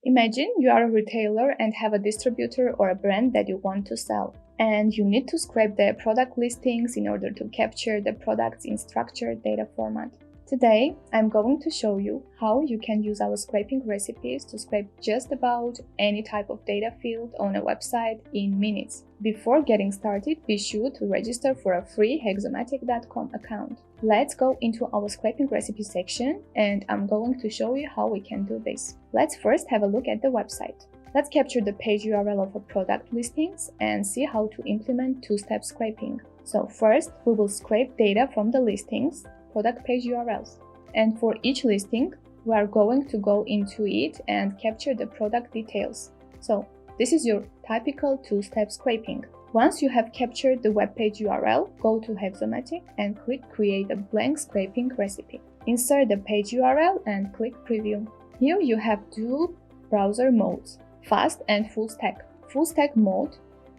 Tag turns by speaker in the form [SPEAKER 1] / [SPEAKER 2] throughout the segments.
[SPEAKER 1] Imagine you are a retailer and have a distributor or a brand that you want to sell, and you need to scrape their product listings in order to capture the products in structured data format. Today, I'm going to show you how you can use our scraping recipes to scrape just about any type of data field on a website in minutes. Before getting started, be sure to register for a free Hexomatic.com account. Let's go into our scraping recipe section, and I'm going to show you how we can do this. Let's first have a look at the website. Let's capture the page URL of a product listings and see how to implement two-step scraping. So first, we will scrape data from the listings, product page URLs. And for each listing, we are going to go into it and capture the product details. So this is your typical two-step scraping. Once you have captured the web page URL, go to Hexomatic and click Create a blank scraping recipe. Insert the page URL and click Preview. Here you have two browser modes, fast and full stack. Full stack mode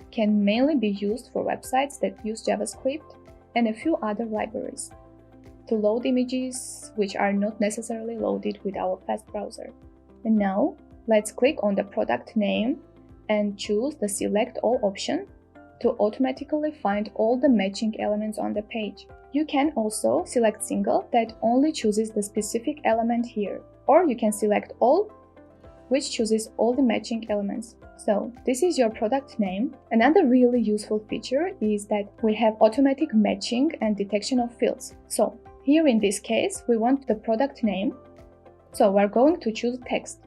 [SPEAKER 1] can mainly be used for websites that use JavaScript and a few other libraries to load images which are not necessarily loaded with our fast browser. And now, let's click on the product name and choose the Select All option to automatically find all the matching elements on the page. You can also select Single that only chooses the specific element here, or you can select All, which chooses all the matching elements. So this is your product name. Another really useful feature is that we have automatic matching and detection of fields. So here in this case, we want the product name, so we're going to choose text.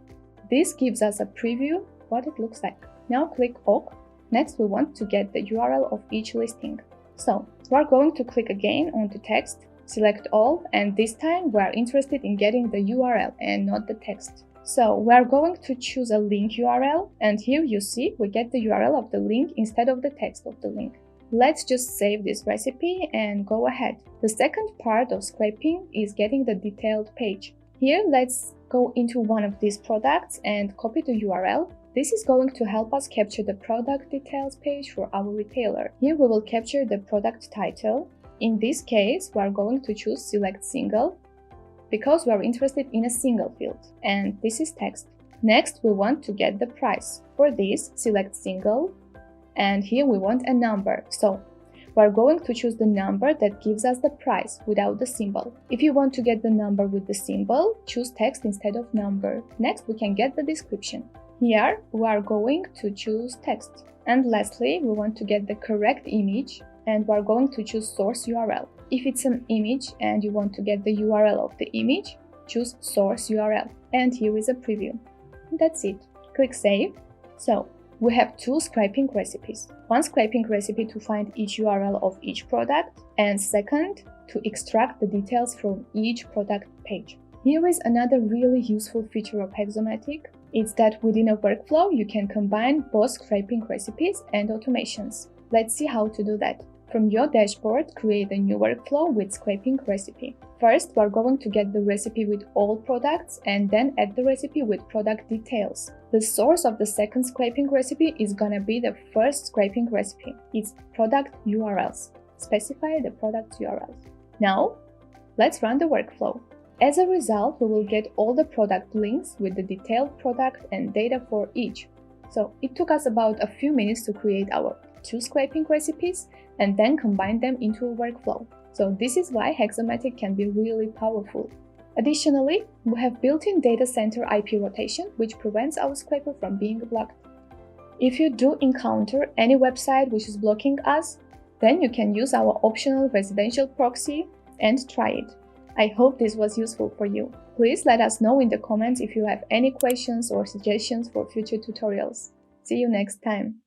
[SPEAKER 1] This gives us a preview what it looks like. Now click OK. Next, we want to get the URL of each listing. So we're going to click again onto text, select all, and this time we're interested in getting the URL and not the text. So we're going to choose a link URL, and here you see we get the URL of the link instead of the text of the link. Let's just save this recipe and go ahead. The second part of scraping is getting the detailed page. Here, let's go into one of these products and copy the URL. This is going to help us capture the product details page for our retailer. Here we will capture the product title. In this case, we are going to choose Select Single because we are interested in a single field, and this is text. Next, we want to get the price. For this, select Single, and here we want a number, so we're going to choose the number that gives us the price without the symbol. If you want to get the number with the symbol, choose text instead of number. Next, we can get the description. Here, we are going to choose text. And lastly, we want to get the correct image, and we're going to choose source URL. If it's an image and you want to get the URL of the image, choose source URL. And here is a preview. That's it. Click Save. So we have two scraping recipes. One scraping recipe to find each URL of each product, and second, to extract the details from each product page. Here is another really useful feature of Hexomatic. It's that within a workflow, you can combine both scraping recipes and automations. Let's see how to do that. From your dashboard, create a new workflow with scraping recipe. First, we're going to get the recipe with all products and then add the recipe with product details. The source of the second scraping recipe is gonna be the first scraping recipe. It's product URLs. Specify the product URLs. Now, let's run the workflow. As a result, we will get all the product links with the detailed product and data for each. So it took us about a few minutes to create our two scraping recipes and then combine them into a workflow. So this is why Hexomatic can be really powerful. Additionally, we have built-in data center IP rotation, which prevents our scraper from being blocked. If you do encounter any website which is blocking us, then you can use our optional residential proxy and try it. I hope this was useful for you. Please let us know in the comments if you have any questions or suggestions for future tutorials. See you next time!